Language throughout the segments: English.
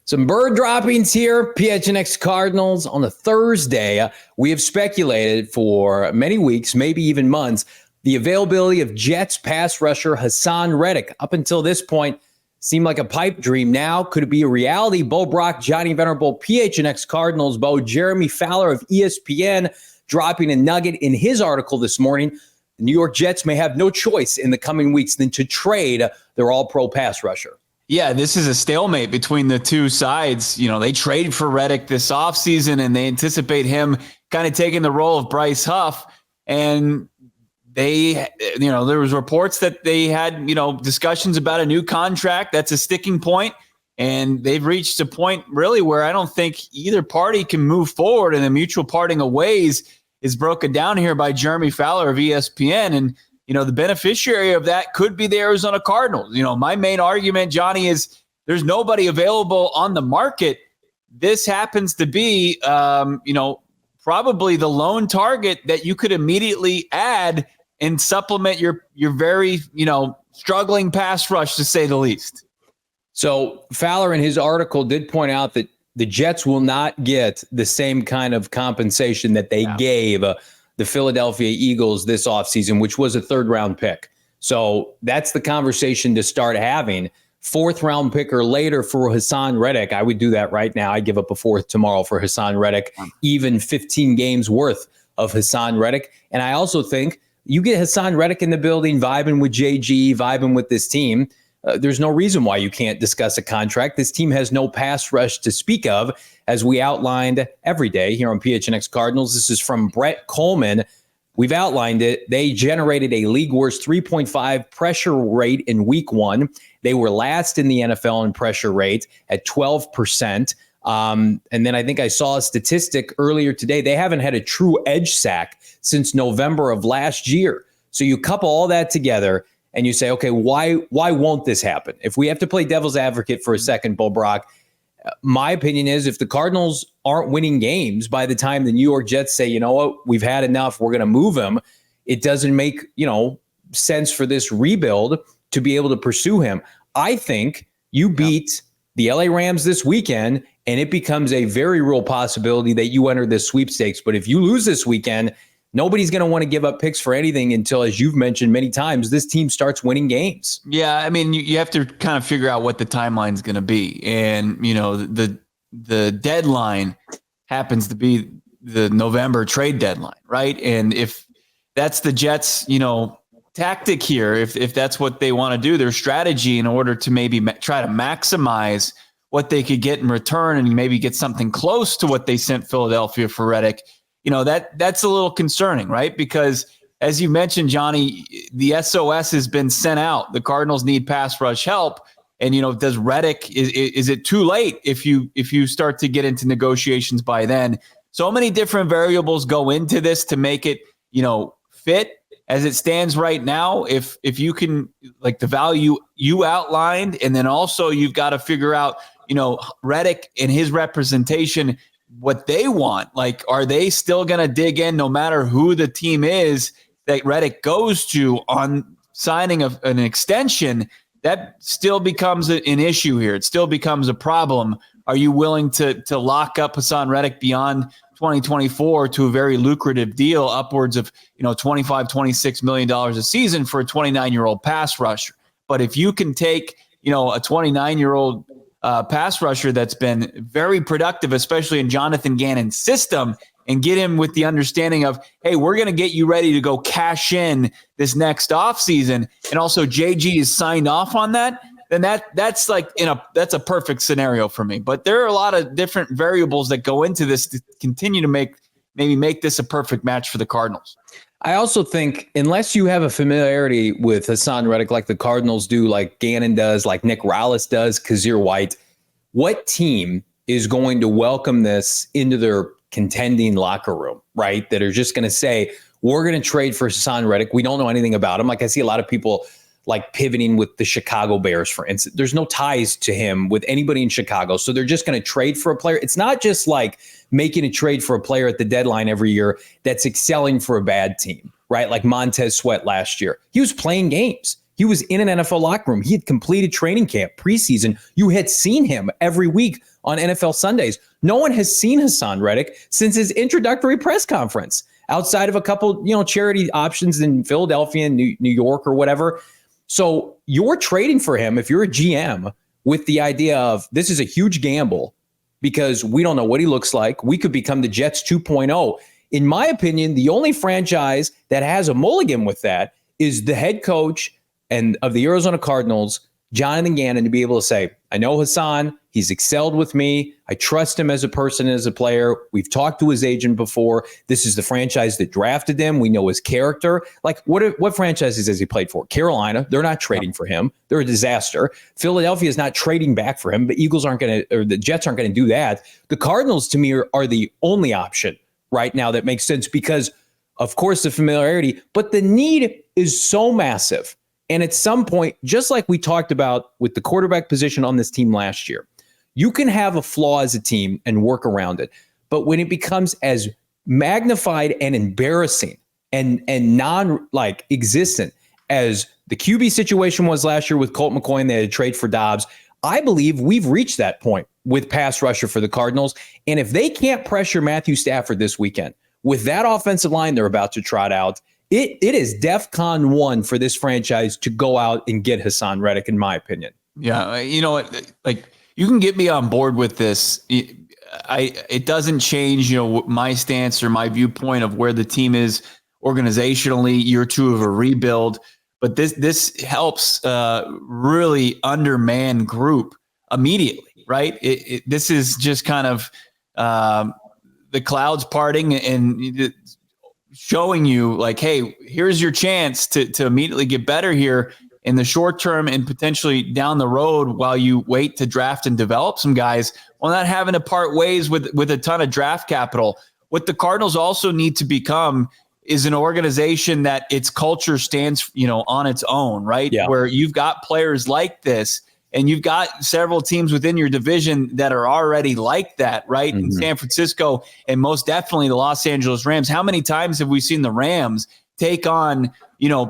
Some bird droppings here. PHNX Cardinals on a Thursday. We have speculated for many weeks, maybe even months, the availability of Jets pass rusher Haason Reddick. Up until this point, seemed like a pipe dream. Now, could it be a reality? Bo Brock, Johnny Venerable, PHNX Cardinals, Bo, Jeremy Fowler of ESPN dropping a nugget in his article this morning. The New York Jets may have no choice in the coming weeks than to trade their all-pro pass rusher. Yeah, this is a stalemate between the two sides. You know, they trade for Reddick this offseason, and they anticipate him kind of taking the role of Bryce Huff. And they, there was reports that they had, discussions about a new contract. That's a sticking point. And they've reached a point really where I don't think either party can move forward, and the mutual parting of ways is broken down here by Jeremy Fowler of ESPN. And the beneficiary of that could be the Arizona Cardinals. My main argument, Johnny, is there's nobody available on the market. This happens to be, probably the lone target that you could immediately add and supplement your very, struggling pass rush, to say the least. So Fowler in his article did point out that the Jets will not get the same kind of compensation that they gave the Philadelphia Eagles this offseason, which was a third-round pick. So that's the conversation to start having. Fourth-round pick or later for Haason Reddick. I would do that right now. I'd give up a fourth tomorrow for Haason Reddick, even 15 games worth of Haason Reddick. And I also think you get Haason Reddick in the building, vibing with JG, vibing with this team. There's no reason why you can't discuss a contract. This team has no pass rush to speak of, as we outlined every day here on PHNX Cardinals. This is from Brett Coleman. We've outlined it. They generated a league worst 3.5 pressure rate in week one. They were last in the NFL in pressure rate at 12%. And then I think I saw a statistic earlier today. They haven't had a true edge sack since November of last year. So you couple all that together and you say, okay, why won't this happen? If we have to play devil's advocate for a second, Bo Brock, my opinion is if the Cardinals aren't winning games by the time the New York Jets say, you know what, we've had enough, we're going to move him, it doesn't make, sense for this rebuild to be able to pursue him. I think you beat the LA Rams this weekend, and it becomes a very real possibility that you enter this sweepstakes. But if you lose this weekend, nobody's going to want to give up picks for anything until, as you've mentioned many times, this team starts winning games. Yeah, I mean, you have to kind of figure out what the timeline is going to be. And, the deadline happens to be the November trade deadline, right? And if that's the Jets, tactic here, if that's what they want to do, their strategy in order to maybe try to maximize what they could get in return and maybe get something close to what they sent Philadelphia for Reddick, that's a little concerning, right? Because as you mentioned, Johnny, the SOS has been sent out. The Cardinals need pass rush help. And, does Reddick, is it too late if you start to get into negotiations by then? So many different variables go into this to make it, fit as it stands right now. If you can, like the value you outlined, and then also you've got to figure out, Reddick and his representation, what they want. Like, are they still going to dig in no matter who the team is that Reddick goes to on signing an extension? That still becomes an issue here. It still becomes a problem. Are you willing to lock up Haason Reddick beyond 2024 to a very lucrative deal, upwards of $25, $26 million a season for a 29-year-old pass rusher? But if you can take a 29-year-old pass rusher that's been very productive, especially in Jonathan Gannon's system, and get him with the understanding of, hey, we're going to get you ready to go cash in this next offseason, and also JG is signed off on that, then that's that's a perfect scenario for me. But there are a lot of different variables that go into this to continue to make this a perfect match for the Cardinals. I also think unless you have a familiarity with Haason Reddick like the Cardinals do, like Gannon does, like Nick Rallis does, Kazir White, what team is going to welcome this into their contending locker room, right? That are just going to say, we're going to trade for Haason Reddick. We don't know anything about him. Like I see a lot of people like pivoting with the Chicago Bears, for instance. There's no ties to him with anybody in Chicago. So they're just going to trade for a player. It's not just like making a trade for a player at the deadline every year that's excelling for a bad team, right? Like Montez Sweat last year. He was playing games. He was in an NFL locker room. He had completed training camp, preseason. You had seen him every week on NFL Sundays. No one has seen Haason Reddick since his introductory press conference, outside of a couple, charity options in Philadelphia and New York or whatever. So you're trading for him if you're a GM with the idea of this is a huge gamble because we don't know what he looks like. We could become the Jets 2.0. In my opinion, the only franchise that has a mulligan with that is the head coach and of the Arizona Cardinals, Jonathan Gannon, to be able to say, I know Haason, he's excelled with me. I trust him as a person, as a player. We've talked to his agent before. This is the franchise that drafted him. We know his character. Like, what franchises has he played for? Carolina, they're not trading for him. They're a disaster. Philadelphia is not trading back for him. The Eagles aren't going to, or the Jets aren't going to do that. The Cardinals, to me, are the only option right now that makes sense because, of course, the familiarity, but the need is so massive. And at some point, just like we talked about with the quarterback position on this team last year, you can have a flaw as a team and work around it. But when it becomes as magnified and embarrassing and non-existent as the QB situation was last year with Colt McCoy and they had to trade for Dobbs, I believe we've reached that point with pass rusher for the Cardinals. And if they can't pressure Matthew Stafford this weekend with that offensive line they're about to trot out, it is DEFCON 1 for this franchise to go out and get Haason Reddick, in my opinion. Yeah, you know what? Like, you can get me on board with this. It doesn't change, my stance or my viewpoint of where the team is organizationally, year two of a rebuild. But this helps really undermanned group immediately, right? This is just kind of the clouds parting and showing you like, hey, here's your chance to immediately get better here in the short term and potentially down the road while you wait to draft and develop some guys while not having to part ways with a ton of draft capital. What the Cardinals also need to become is an organization that its culture stands, on its own, right? Yeah. Where you've got players like this and you've got several teams within your division that are already like that, right? Mm-hmm. In San Francisco and most definitely the Los Angeles Rams. How many times have we seen the Rams take on,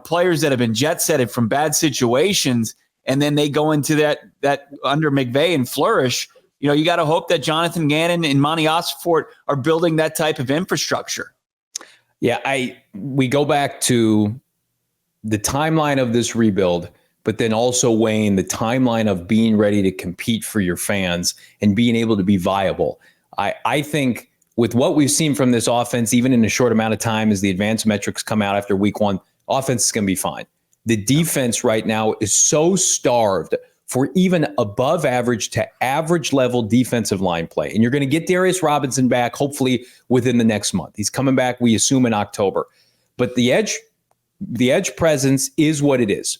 players that have been jet-setted from bad situations, and then they go into that under McVay and flourish? You got to hope that Jonathan Gannon and Monty Ossenfort are building that type of infrastructure. Yeah, we go back to the timeline of this rebuild, but then also weighing the timeline of being ready to compete for your fans and being able to be viable. I think with what we've seen from this offense, even in a short amount of time, as the advanced metrics come out after week one, offense is going to be fine. The defense right now is so starved for even above average to average level defensive line play. And you're going to get Darius Robinson back, hopefully within the next month. He's coming back, we assume, in October. But the edge presence is what it is.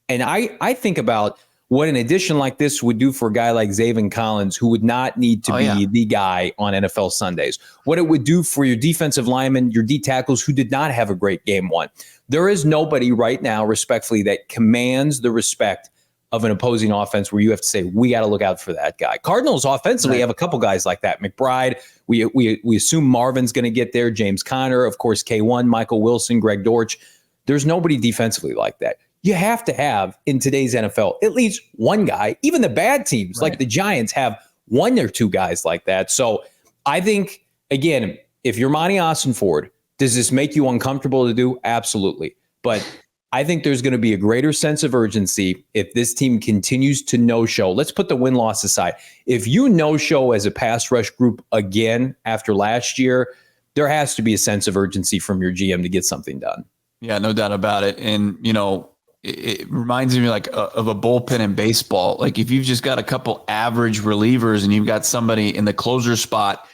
And I think about what an addition like this would do for a guy like Zaven Collins, who would not need to be the guy on NFL Sundays. What it would do for your defensive linemen, your D tackles who did not have a great game one. There is nobody right now, respectfully, that commands the respect of an opposing offense where you have to say, we got to look out for that guy. Cardinals offensively have a couple guys like that. McBride, we assume Marvin's going to get there. James Conner, of course, K1, Michael Wilson, Greg Dortch. There's nobody defensively like that. You have to have, in today's NFL, at least one guy. Even the bad teams, like the Giants, have one or two guys like that. So I think, again, if you're Monty Ossenfort, does this make you uncomfortable to do? Absolutely. But I think there's going to be a greater sense of urgency if this team continues to no-show. Let's put the win-loss aside. If you no-show as a pass rush group again after last year, there has to be a sense of urgency from your GM to get something done. Yeah, no doubt about it. And, it reminds me of a bullpen in baseball. Like if you've just got a couple average relievers and you've got somebody in the closer spot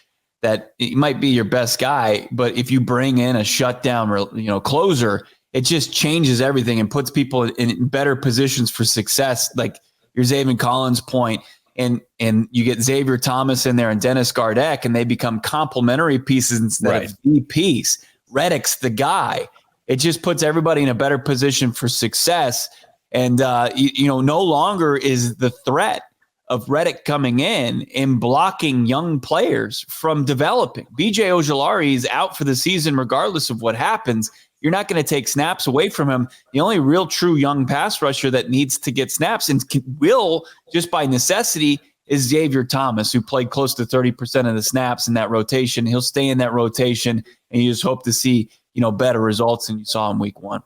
that it might be your best guy, but if you bring in a shutdown, closer, it just changes everything and puts people in better positions for success. Like your Zaven Collins point, and you get Xavier Thomas in there and Dennis Gardeck, and they become complementary pieces instead of the piece. Reddick's the guy. It just puts everybody in a better position for success. And, no longer is the threat of Reddick coming in and blocking young players from developing. BJ Ojulari is out for the season regardless of what happens. you're not going to take snaps away from him. The only real true young pass rusher that needs to get snaps and will just by necessity is Xavier Thomas, who played close to 30% of the snaps in that rotation. He'll stay in that rotation, and you just hope to see, better results than you saw in week 1.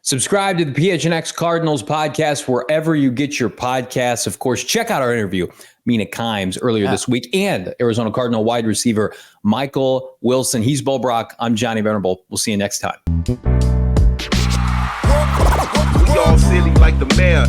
Subscribe to the PHNX Cardinals podcast wherever you get your podcasts. Of course, check out our interview, Mina Kimes, earlier this week, and Arizona Cardinal wide receiver Michael Wilson. He's Bo Brock. I'm Johnny Venerable. We'll see you next time. We all silly like the mayor.